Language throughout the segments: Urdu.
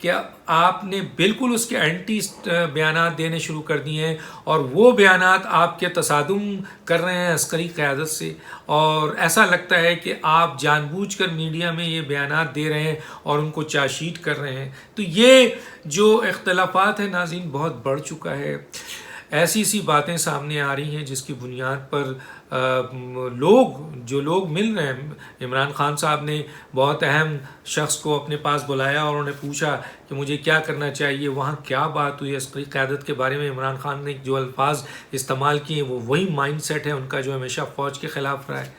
کہ آپ نے بالکل اس کے اینٹی بیانات دینے شروع کر دیے ہیں، اور وہ بیانات آپ کے تصادم کر رہے ہیں عسکری قیادت سے، اور ایسا لگتا ہے کہ آپ جان بوجھ کر میڈیا میں یہ بیانات دے رہے ہیں اور ان کو چاشیٹ کر رہے ہیں۔ تو یہ جو اختلافات ہیں ناظرین بہت بڑھ چکا ہے، ایسی باتیں سامنے آ رہی ہیں جس کی بنیاد پر جو لوگ مل رہے ہیں۔ عمران خان صاحب نے بہت اہم شخص کو اپنے پاس بلایا اور انہوں نے پوچھا کہ مجھے کیا کرنا چاہیے، وہاں کیا بات ہوئی عسکری قیادت کے بارے میں۔ عمران خان نے جو الفاظ استعمال کیے وہ وہی مائنڈ سیٹ ہے ان کا جو ہمیشہ فوج کے خلاف رہا ہے۔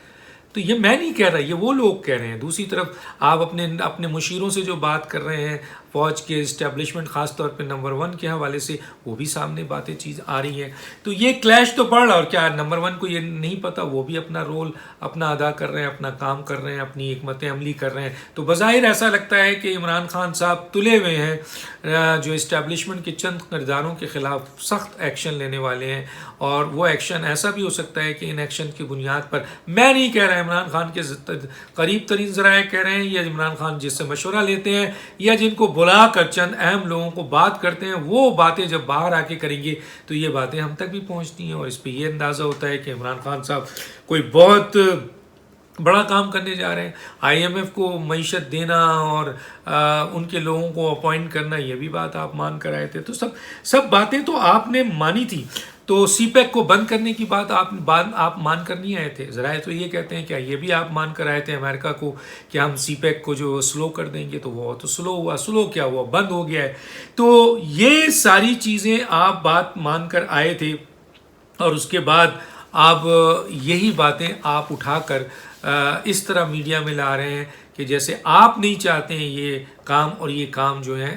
تو یہ میں نہیں کہہ رہا، یہ وہ لوگ کہہ رہے ہیں۔ دوسری طرف آپ اپنے مشیروں سے جو بات کر رہے ہیں، فوج کے اسٹیبلشمنٹ خاص طور پہ نمبر 1 کے حوالے سے، وہ بھی سامنے باتیں چیز آ رہی ہیں۔ تو یہ کلیش تو بڑھ رہا، اور کیا نمبر 1 کو یہ نہیں پتہ، وہ بھی اپنا رول اپنا ادا کر رہے ہیں، اپنا کام کر رہے ہیں، اپنی حکمت عملی کر رہے ہیں۔ تو بظاہر ایسا لگتا ہے کہ عمران خان صاحب تلے ہوئے ہیں، جو اسٹیبلشمنٹ کے چند کرداروں کے خلاف سخت ایکشن لینے والے ہیں، اور وہ ایکشن ایسا بھی ہو سکتا ہے کہ ان ایکشن کی بنیاد پر، میں نہیں کہہ رہا عمران خان کے قریب ترین ذرائع کہہ رہے ہیں، یا عمران خان جس سے مشورہ لیتے ہیں، یا جن کو بلا کر چند اہم لوگوں کو بات کرتے ہیں، وہ باتیں جب باہر آ کے کریں گے تو یہ باتیں ہم تک بھی پہنچتی ہیں، اور اس پہ یہ اندازہ ہوتا ہے کہ عمران خان صاحب کوئی بہت بڑا کام کرنے جا رہے ہیں۔ IMF کو معیشت دینا اور ان کے لوگوں کو اپوائنٹ کرنا، یہ بھی بات آپ مان کر آئے تھے۔ تو سب باتیں تو آپ نے مانی تھی۔ تو سی پیک کو بند کرنے کی بات آپ مان کر نہیں آئے تھے۔ ذرائع تو یہ کہتے ہیں کہ یہ بھی آپ مان کر آئے تھے امریکہ کو کہ ہم سی پیک کو جو سلو کر دیں گے، تو وہ تو سلو ہوا، سلو کیا ہوا، بند ہو گیا ہے۔ تو یہ ساری چیزیں آپ بات مان کر آئے تھے، اور اس کے بعد اب یہی باتیں آپ اٹھا کر اس طرح میڈیا میں لا رہے ہیں کہ جیسے آپ نہیں چاہتے ہیں یہ کام، اور یہ کام جو ہے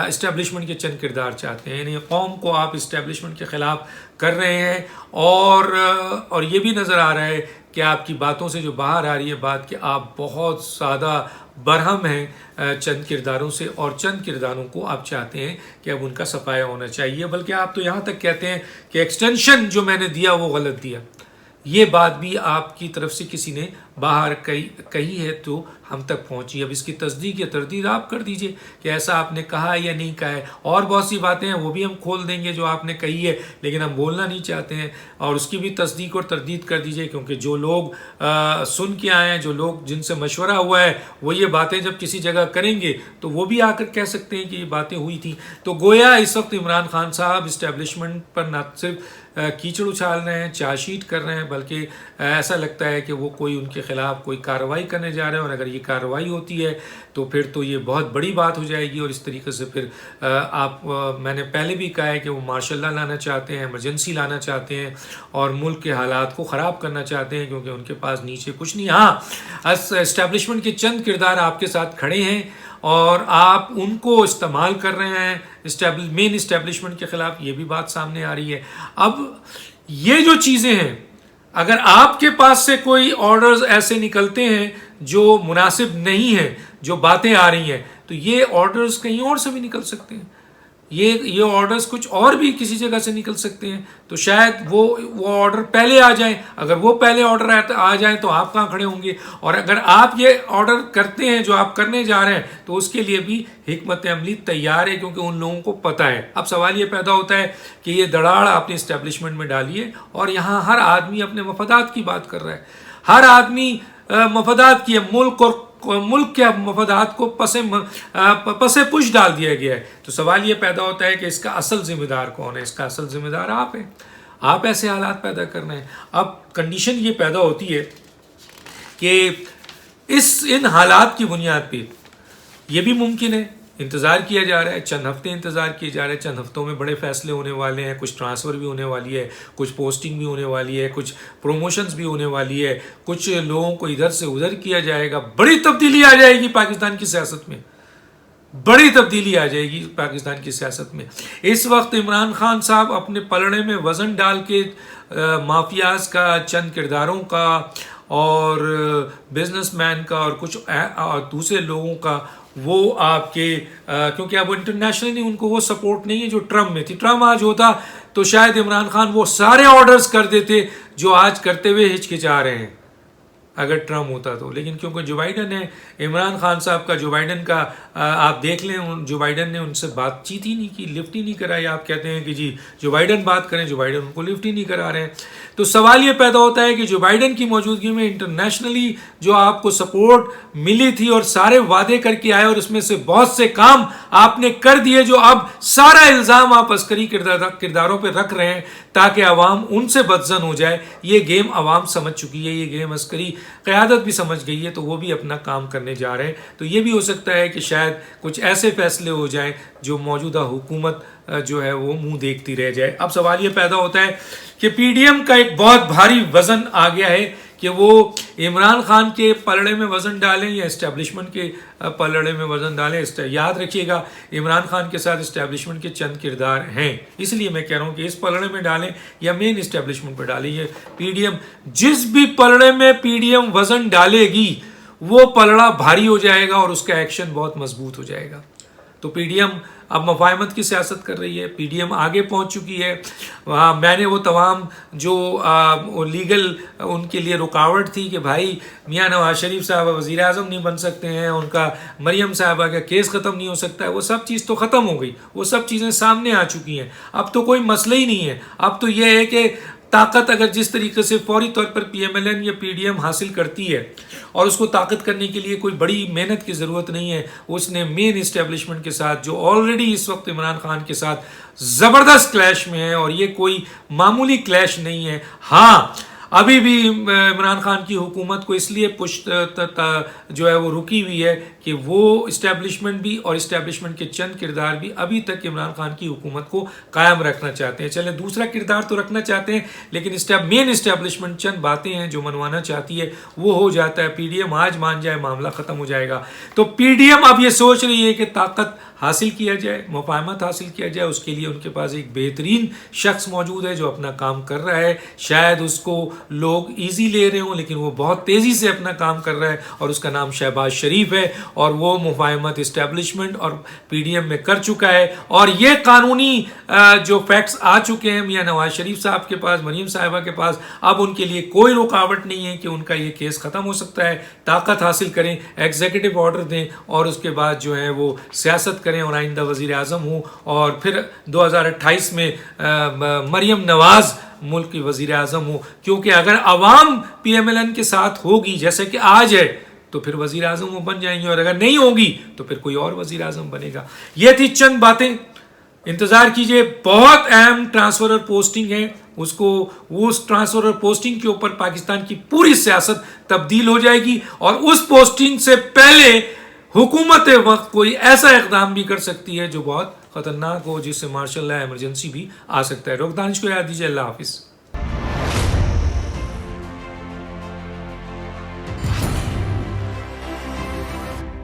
اسٹیبلشمنٹ کے چند کردار چاہتے ہیں، یعنی قوم کو آپ اسٹیبلشمنٹ کے خلاف کر رہے ہیں۔ اور یہ بھی نظر آ رہا ہے کہ آپ کی باتوں سے جو باہر آ رہی ہے بات کہ آپ بہت زیادہ برہم ہیں چند کرداروں سے، اور چند کرداروں کو آپ چاہتے ہیں کہ اب ان کا صفایا ہونا چاہیے، بلکہ آپ تو یہاں تک کہتے ہیں کہ ایکسٹینشن جو میں نے دیا وہ غلط دیا۔ یہ بات بھی آپ کی طرف سے کسی نے باہر کہی ہے تو ہم تک پہنچی۔ اب اس کی تصدیق یا تردید آپ کر دیجئے کہ ایسا آپ نے کہا یا نہیں کہا ہے، اور بہت سی باتیں ہیں وہ بھی ہم کھول دیں گے جو آپ نے کہی ہے لیکن ہم بولنا نہیں چاہتے ہیں، اور اس کی بھی تصدیق اور تردید کر دیجئے، کیونکہ جو لوگ سن کے آئے ہیں، جو لوگ جن سے مشورہ ہوا ہے، وہ یہ باتیں جب کسی جگہ کریں گے تو وہ بھی آ کر کہہ سکتے ہیں کہ یہ باتیں ہوئی تھیں۔ تو گویا اس وقت عمران خان صاحب اسٹیبلشمنٹ پر نہ صرف کیچڑ اچھال رہے ہیں، چارجشیٹ کر رہے ہیں، بلکہ ایسا لگتا ہے کہ وہ کوئی ان کے خلاف کوئی کارروائی کرنے جا رہے ہیں، اور اگر یہ کارروائی ہوتی ہے تو پھر تو یہ بہت بڑی بات ہو جائے گی، اور اس طریقے سے پھر میں نے پہلے بھی کہا ہے کہ وہ مارشل لا لانا چاہتے ہیں، ایمرجنسی لانا چاہتے ہیں، اور ملک کے حالات کو خراب کرنا چاہتے ہیں، کیونکہ ان کے پاس نیچے کچھ نہیں۔ ہاں، اسٹیبلشمنٹ کے چند کردار آپ کے ساتھ کھڑے ہیں، اور آپ ان کو استعمال کر رہے ہیں مین اسٹیبلشمنٹ کے خلاف، یہ بھی بات سامنے آ رہی ہے۔ اب یہ جو چیزیں ہیں، اگر آپ کے پاس سے کوئی آرڈرز ایسے نکلتے ہیں جو مناسب نہیں ہیں، جو باتیں آ رہی ہیں، تو یہ آرڈرز کہیں اور سے بھی نکل سکتے ہیں، یہ آرڈرز کچھ اور بھی کسی جگہ سے نکل سکتے ہیں، تو شاید وہ آرڈر پہلے آ جائیں۔ اگر وہ پہلے آرڈر آ جائیں تو آپ کہاں کھڑے ہوں گے؟ اور اگر آپ یہ آرڈر کرتے ہیں جو آپ کرنے جا رہے ہیں تو اس کے لیے بھی حکمت عملی تیار ہے، کیونکہ ان لوگوں کو پتہ ہے۔ اب سوال یہ پیدا ہوتا ہے کہ یہ دڑاڑ آپ نے اسٹیبلشمنٹ میں ڈالی ہے، اور یہاں ہر آدمی اپنے مفادات کی بات کر رہا ہے، ہر آدمی مفادات کی، ملک کے مفادات کو پس پش ڈال دیا گیا ہے۔ تو سوال یہ پیدا ہوتا ہے کہ اس کا اصل ذمہ دار کون ہے؟ اس کا اصل ذمہ دار آپ ہیں، آپ ایسے حالات پیدا کر رہے ہیں۔ اب کنڈیشن یہ پیدا ہوتی ہے کہ ان حالات کی بنیاد پہ یہ بھی ممکن ہے، انتظار کیا جا رہا ہے، چند ہفتے انتظار کیے جا رہے ہیں، چند ہفتوں میں بڑے فیصلے ہونے والے ہیں، کچھ ٹرانسفر بھی ہونے والی ہے، کچھ پوسٹنگ بھی ہونے والی ہے، کچھ پروموشنز بھی ہونے والی ہے، کچھ لوگوں کو ادھر سے ادھر کیا جائے گا، بڑی تبدیلی آ جائے گی پاکستان کی سیاست میں، بڑی تبدیلی آ جائے گی پاکستان کی سیاست میں۔ اس وقت عمران خان صاحب اپنے پلڑے میں وزن ڈال کے مافیاز کا، چند کرداروں کا، اور بزنس مین کا، اور کچھ دوسرے لوگوں کا، وہ آپ کے کیونکہ اب انٹرنیشنلی ان کو وہ سپورٹ نہیں ہے جو ٹرمپ میں تھی۔ ٹرمپ آج ہوتا تو شاید عمران خان وہ سارے آرڈرز کر دیتے جو آج کرتے ہوئے ہچکچا رہے ہیں۔ اگر ٹرمپ ہوتا تو. لیکن کیونکہ جو بائیڈن ہے, عمران خان صاحب کا, جو بائیڈن کا آپ دیکھ لیں, جو بائیڈن نے ان سے بات چیت ہی نہیں کی, لفٹ ہی نہیں کرائی. آپ کہتے ہیں کہ جی جو بائیڈن بات کریں, جو بائیڈن ان کو لفٹ ہی نہیں کرا رہے ہیں. تو سوال یہ پیدا ہوتا ہے کہ جو بائیڈن کی موجودگی میں انٹرنیشنلی جو آپ کو سپورٹ ملی تھی اور سارے وعدے کر کے آئے اور اس میں سے بہت سے کام آپ نے کر دیے, جو اب سارا الزام آپ عسکری کرداروں پہ رکھ رہے ہیں تاکہ عوام ان سے بدظن ہو جائے. یہ گیم عوام سمجھ چکی ہے, یہ گیم عسکری قیادت بھی سمجھ گئی ہے, تو وہ بھی اپنا کام کرنے جا رہے ہیں. تو یہ بھی ہو سکتا ہے کہ شاید کچھ ایسے فیصلے ہو جائیں جو موجودہ حکومت جو ہے وہ منہ دیکھتی رہ جائے. اب سوال یہ پیدا ہوتا ہے کہ پی ڈی ایم کا ایک بہت بھاری وزن آ گیا ہے کہ وہ عمران خان کے پلڑے میں وزن ڈالیں یا اسٹیبلشمنٹ کے پلڑے میں وزن ڈالیں. یاد رکھیے گا عمران خان کے ساتھ اسٹیبلشمنٹ کے چند کردار ہیں, اس لیے میں کہہ رہا ہوں کہ اس پلڑے میں ڈالیں یا مین اسٹیبلشمنٹ پہ ڈالیں. یہ پی ڈی ایم جس بھی پلڑے میں پی ڈی ایم وزن ڈالے گی وہ پلڑا بھاری ہو جائے گا اور اس کا ایکشن بہت مضبوط ہو جائے گا. تو پی ڈی ایم اب مفاہمت کی سیاست کر رہی ہے, پی ڈی ایم آگے پہنچ چکی ہے. میں نے وہ تمام جو لیگل ان کے لیے رکاوٹ تھی کہ بھائی میاں نواز شریف صاحب وزیر اعظم نہیں بن سکتے ہیں, ان کا مریم صاحبہ کا کیس ختم نہیں ہو سکتا ہے, وہ سب چیز تو ختم ہو گئی, وہ سب چیزیں سامنے آ چکی ہیں. اب تو کوئی مسئلہ ہی نہیں ہے. اب تو یہ ہے کہ طاقت اگر جس طریقے سے فوری طور پر پی ایم ایل این یا پی ڈی ایم حاصل کرتی ہے اور اس کو طاقت کرنے کے لیے کوئی بڑی محنت کی ضرورت نہیں ہے. اس نے مین اسٹیبلشمنٹ کے ساتھ جو آلریڈی اس وقت عمران خان کے ساتھ زبردست کلیش میں ہے, اور یہ کوئی معمولی کلیش نہیں ہے. ہاں ابھی بھی عمران خان کی حکومت کو اس لیے جو ہے وہ رکی ہوئی ہے کہ وہ اسٹیبلشمنٹ بھی اور اسٹیبلشمنٹ کے چند کردار بھی ابھی تک عمران خان کی حکومت کو قائم رکھنا چاہتے ہیں. چلیں دوسرا کردار تو رکھنا چاہتے ہیں, لیکن مین اسٹیبلشمنٹ چند باتیں ہیں جو منوانا چاہتی ہے وہ ہو جاتا ہے. پی ڈی ایم آج مان جائے معاملہ ختم ہو جائے گا. تو پی ڈی ایم اب یہ سوچ رہی ہے کہ طاقت حاصل کیا جائے, مفاہمت حاصل کیا جائے. اس کے لیے ان کے پاس ایک بہترین شخص موجود ہے جو اپنا کام کر رہا ہے. شاید اس کو لوگ ایزی لے رہے ہوں لیکن وہ بہت تیزی سے اپنا کام کر رہا ہے, اور اس کا نام شہباز شریف ہے, اور وہ مفاہمت اسٹیبلشمنٹ اور پی ڈی ایم میں کر چکا ہے. اور یہ قانونی جو فیکٹس آ چکے ہیں میاں نواز شریف صاحب کے پاس, مریم صاحبہ کے پاس, اب ان کے لیے کوئی رکاوٹ نہیں ہے کہ ان کا یہ کیس ختم ہو سکتا ہے. طاقت حاصل کریں, ایگزیکٹو آرڈر دیں, اور اس کے بعد جو ہے وہ سیاست کریں اور آئندہ وزیر اعظم ہوں, اور پھر 2028 میں مریم نواز ملک کی وزیر اعظم ہو. کیونکہ اگر عوام پی ایم ایل این کے ساتھ ہوگی جیسے کہ آج ہے تو پھر وزیر اعظم وہ بن جائیں گے, اور اگر نہیں ہوگی تو پھر کوئی اور وزیر اعظم بنے گا. یہ تھی چند باتیں, انتظار کیجئے. بہت اہم ٹرانسفر اور پوسٹنگ ہے, اس ٹرانسفر اور پوسٹنگ کے اوپر پاکستان کی پوری سیاست تبدیل ہو جائے گی, اور اس پوسٹنگ سے پہلے حکومت وقت کوئی ایسا اقدام بھی کر سکتی ہے جو بہت خطرناک ہو, جس سے مارشل لا ایمرجنسی بھی آ سکتا ہے. ڈاکٹر دانش کو یاد دیجیے. اللہ حافظ.